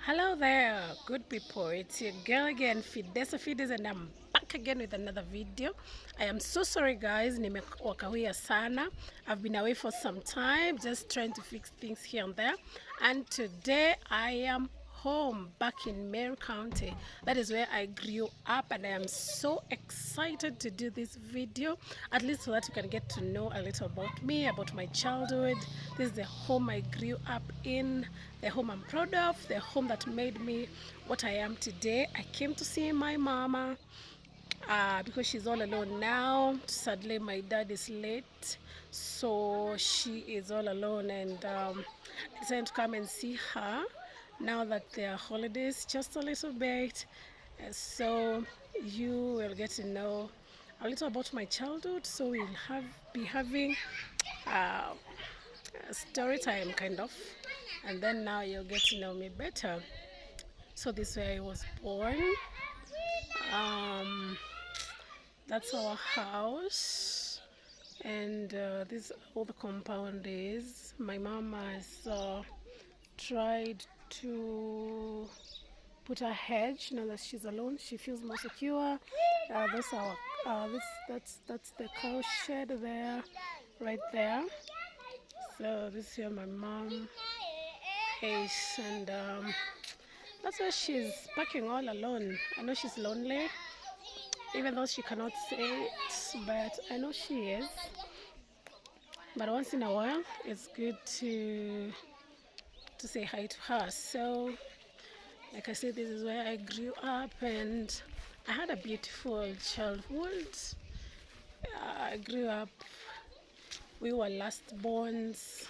Hello there, good people. It's your girl again, FIDESA, and I'm back again with another video. I am so sorry guys, nimewakawia sana. I've been away for some time, just trying to fix things here and there. And today I am home back in Mary County. That is where I grew up, and I am so excited to do this video, at least so that you can get to know a little about me, about my childhood. This is the home I grew up in, the home I'm proud of, the home that made me what I am today. I came to see my mama because she's all alone now. Sadly, my dad is late, so she is all alone, and I decided to come and see her now that there are holidays just a little bit. So you will get to know a little about my childhood, so we'll be having a story time kind of, and then now you'll get to know me better. So this is where I was born. That's our house, and this all the compound is. My mom has tried to put a hedge now that she's alone. She feels more secure. That's that's the cow shed there, right there. So this is where my mom is, and that's why she's packing all alone. I know she's lonely, even though she cannot say it, but I know she is. But once in a while, it's good to say hi to her. So, like I said, this is where I grew up, and I had a beautiful childhood. I grew up. We were last borns.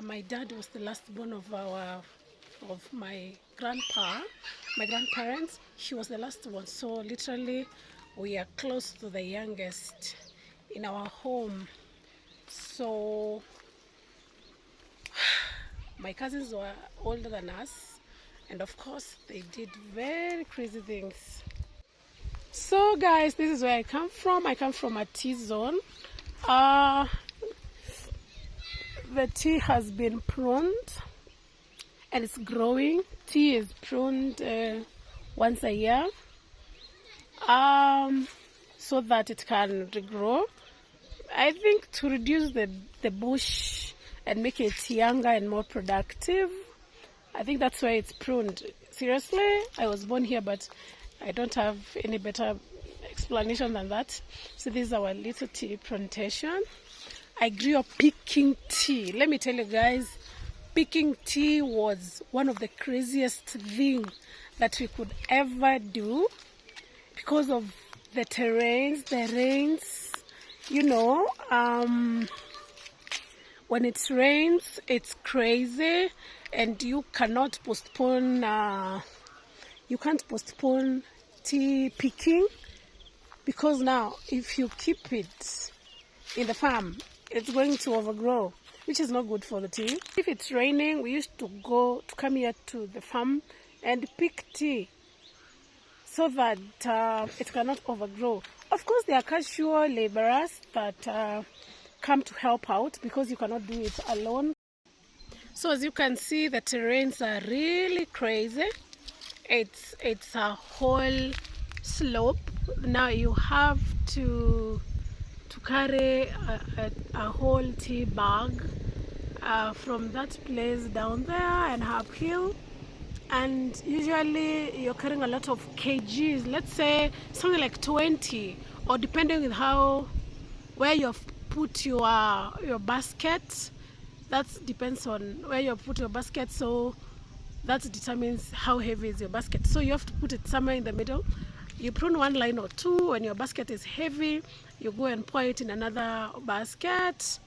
My dad was the last born of my grandparents. He was the last one, so literally we are close to the youngest in our home. So my cousins were older than us, and of course they did very crazy things. So guys, this is where I come from. I come from a tea zone. The tea has been pruned and it's growing. Tea is pruned once a year so that it can regrow. I think to reduce the bush and make it younger and more productive. I think that's why it's pruned. Seriously, I was born here, but I don't have any better explanation than that. So this is our little tea plantation. I grew up picking tea. Let me tell you guys, picking tea was one of the craziest things that we could ever do because of the terrains, the rains. You know, when it rains, it's crazy, and you cannot postpone. You can't postpone tea picking, because now if you keep it in the farm, it's going to overgrow, which is not good for the tea. If it's raining, we used to come here to the farm and pick tea so that it cannot overgrow. Of course, there are casual laborers that come to help out because you cannot do it alone. So as you can see, the terrains are really crazy. It's a whole slope. Now you have to carry a whole tea bag from that place down there and uphill, and usually you're carrying a lot of kgs, let's say something like 20, or depending on where you've put your basket. That depends on where you put your basket, so that determines how heavy is your basket. So you have to put it somewhere in the middle. You prune one line or two. When your basket is heavy, you go and pour it in another basket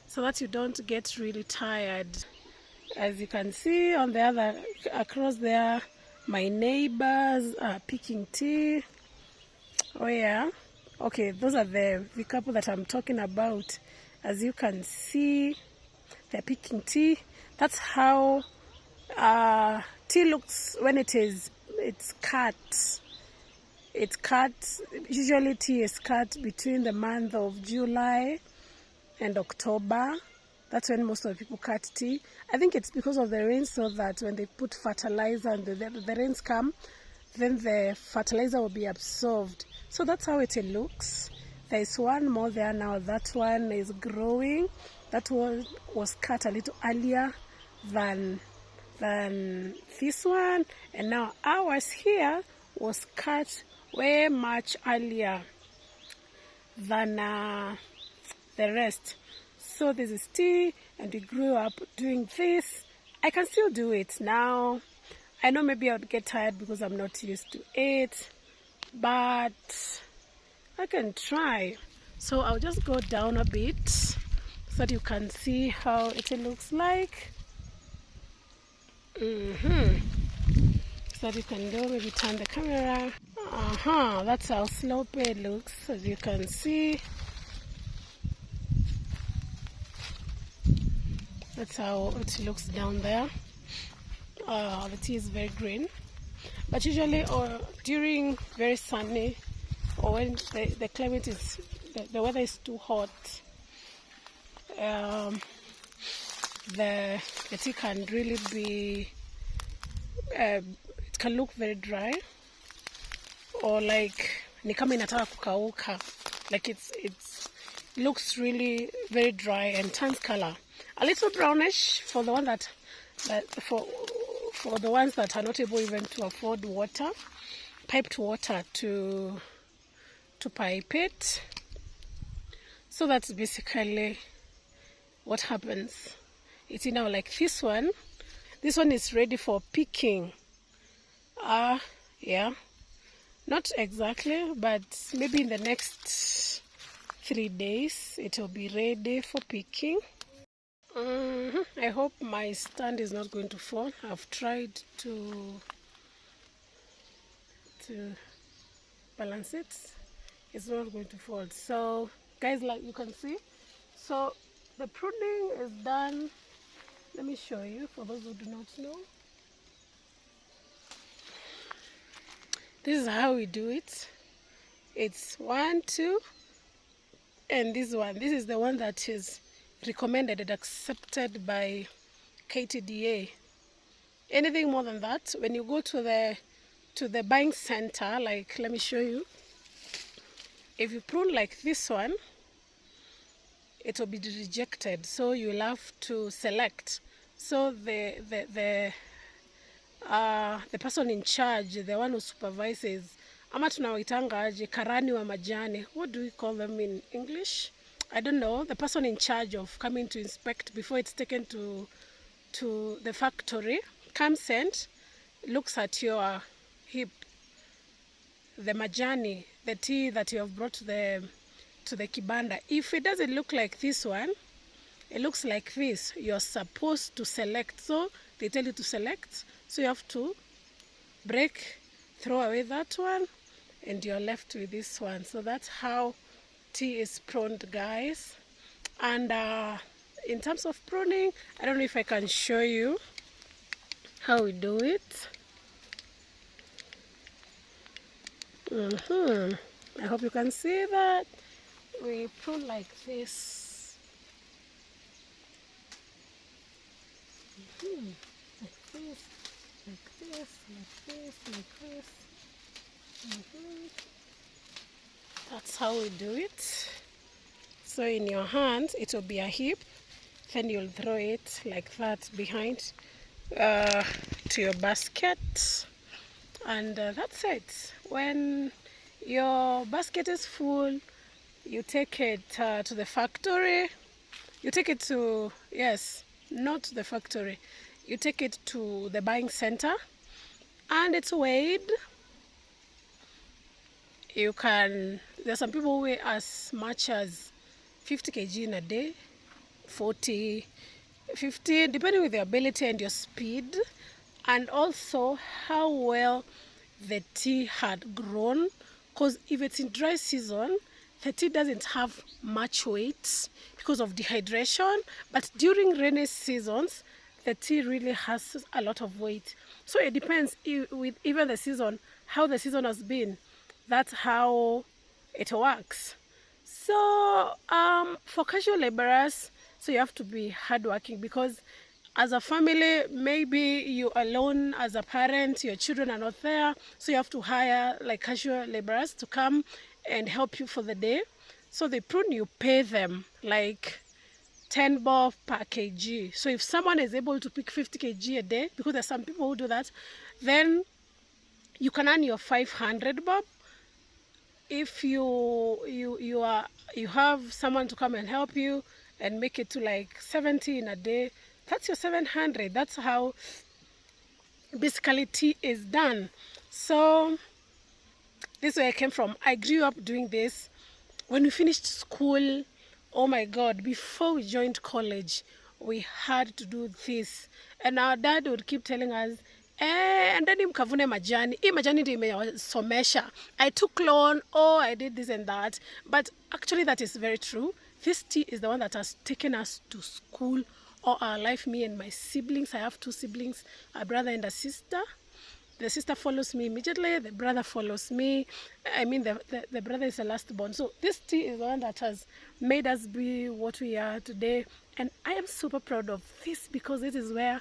so that you don't get really tired. As you can see on the other, across there, my neighbors are picking tea. Oh yeah, okay, those are the couple that I'm talking about. As you can see, they're picking tea. That's how tea looks when it's cut. It's cut. Usually tea is cut between the month of July and October. That's when most of the people cut tea. I think it's because of the rain, so that when they put fertilizer and the rains come, then the fertilizer will be absorbed. So that's how it looks. There is one more there now. That one is growing. That one was cut a little earlier than this one, and now ours here was cut way much earlier than the rest. So this is tea, and we grew up doing this. I can still do it now. I know maybe I would get tired because I'm not used to it, but I can try. So I'll just go down a bit so that you can see how it looks like. So that you can go, maybe turn the camera. That's how slopey it looks, as you can see. That's how it looks down there. The tea is very green, but usually during very sunny, or when the climate is, the weather is too hot, the tea can really be, it can look very dry, or like ni kama inataka kukauka, like it looks really very dry and turns color a little brownish for the one that for the ones that are not able even to afford water, piped water to pipe it. So that's basically what happens. It's now like this one. This one is ready for picking. Yeah, not exactly, but maybe in the next 3 days it will be ready for picking. I hope my stand is not going to fall. I've tried to balance it. It's not going to fall. So guys, like you can see, so the pruning is done. Let me show you for those who do not know. This is how we do it. It's 1, 2, and this one. This is the one that is recommended and accepted by KTDA. Anything more than that, when you go to the buying center, like let me show you. If you prune like this one, it will be rejected. So you'll have to select. So the person in charge, the one who supervises, ama tunawaitanga aje, karani wa majani. What do we call them in English? I don't know. The person in charge of coming to inspect before it's taken to the factory comes and looks at your heap, the majani, the tea that you have brought to the kibanda. If it doesn't look like this one, it looks like this, you're supposed to select. So they tell you to select, so you have to break, throw away that one, and you're left with this one. So that's how tea is pruned, guys. And in terms of pruning, I don't know if I can show you how we do it. I hope you can see that. We prune like this. Like this, like this, like this, like this. That's how we do it. So in your hand, it will be a heap. Then you'll throw it like that behind to your basket. And that's it. When your basket is full, you take it to the factory. You take it to, yes, not the factory. You take it to the buying center and it's weighed. You can, there's some people who weigh as much as 50 kg in a day, 40, 50, depending on your ability and your speed, and also how well the tea had grown. Because if it's in dry season, the tea doesn't have much weight because of dehydration, but during rainy seasons, the tea really has a lot of weight. So it depends with even the season, how the season has been. That's how it works. So for casual laborers, So you have to be hardworking, because as a family, maybe you alone as a parent, your children are not there, so you have to hire like casual laborers to come and help you for the day. So the prune, you pay them like 10 bob per kg. So if someone is able to pick 50 kg a day, because there's some people who do that, then you can earn your 500 bob. If you have someone to come and help you and make it to like 70 in a day, that's your 700. That's how basically tea is done. So this is where I came from. I grew up doing this. When we finished school, oh my God, before we joined college, we had to do this. And our dad would keep telling us, endeni mkavune majani. Hii majani ndio imesomesha. I took loan, oh, I did this and that. But actually that is very true. This tea is the one that has taken us to school all our life, me and my siblings. I have 2 siblings, a brother and a sister. The sister follows me immediately, the brother follows me. I mean, the brother is the last born. So this tea is the one that has made us be what we are today. And I am super proud of this, because this is where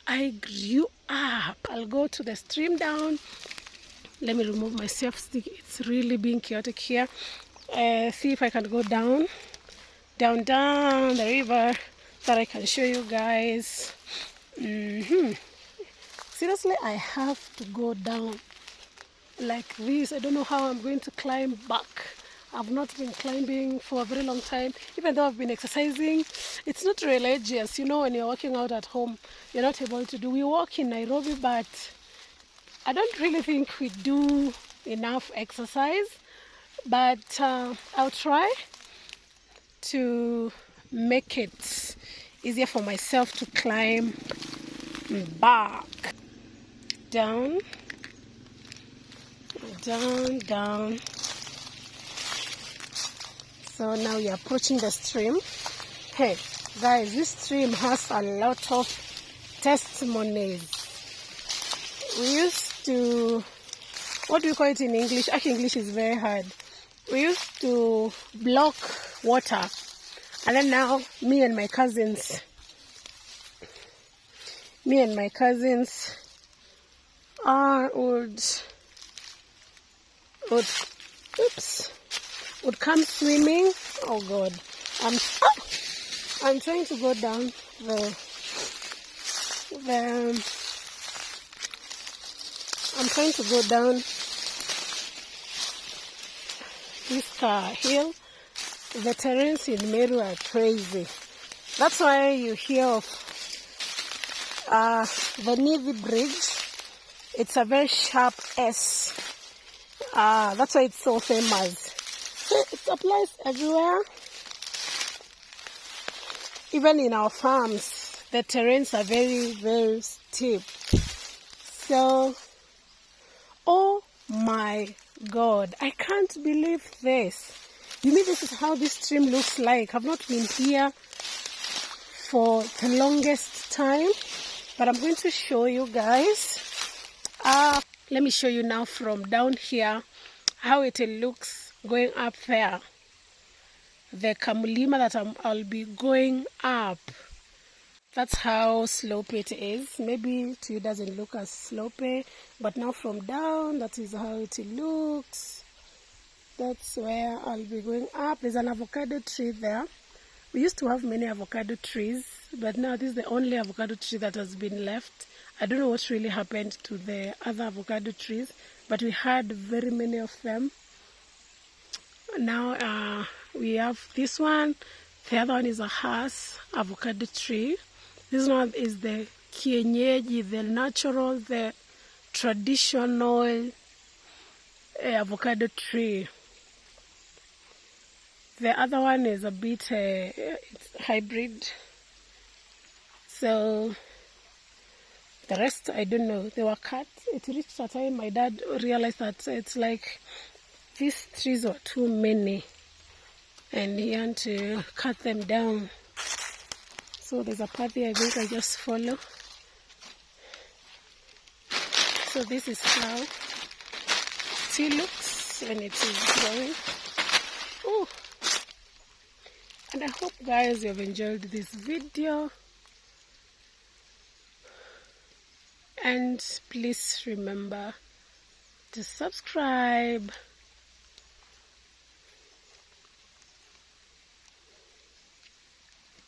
I grew up. I'll go to the stream down. Let me remove my self stick. It's really being chaotic here. See if I can go down the river, that I can show you guys. Seriously, I have to go down like this. I don't know how I'm going to climb back. I've not been climbing for a very long time, even though I've been exercising. It's not religious, you know, when you're working out at home, you're not able to do. We walk in Nairobi, but I don't really think we do enough exercise. But I'll try to make it easier for myself to climb back. Down. So now we are approaching the stream. Hey guys, this stream has a lot of testimonies. We used to, what do you call it in English? Actually, English is very hard. We used to block water, and then now me and my cousins would come swimming. Oh God, I'm trying to go down I'm trying to go down this hill. The terrains in Meru are crazy. That's why you hear of the Navy Bridge. It's a very sharp S. That's why it's so famous. It applies everywhere. Even in our farms, the terrains are very, very steep. So, oh my God, I can't believe this. You mean this is how this stream looks like? I've not been here for the longest time, but I'm going to show you guys. Let me show you now from down here how it looks going up there. The Kamulima that I'll be going up. That's how slopey it is. Maybe to you doesn't look as slopey, but now from down, that is how it looks. That's where I'll be going up. There's an avocado tree there. We used to have many avocado trees, but now this is the only avocado tree that has been left. I don't know what really happened to the other avocado trees, but we had very many of them. Now we have this one. The other one is a Hass avocado tree. This one is the kienyeji, the natural, the traditional avocado tree. The other one is a bit it's hybrid. So the rest, I don't know. They were cut. It reached a time my dad realized that it's like these trees were too many, and he had to cut them down. So there's a path here, I think I just follow. So this is how tea looks when it is growing. Oh, And I hope guys you have enjoyed this video, and please remember to subscribe.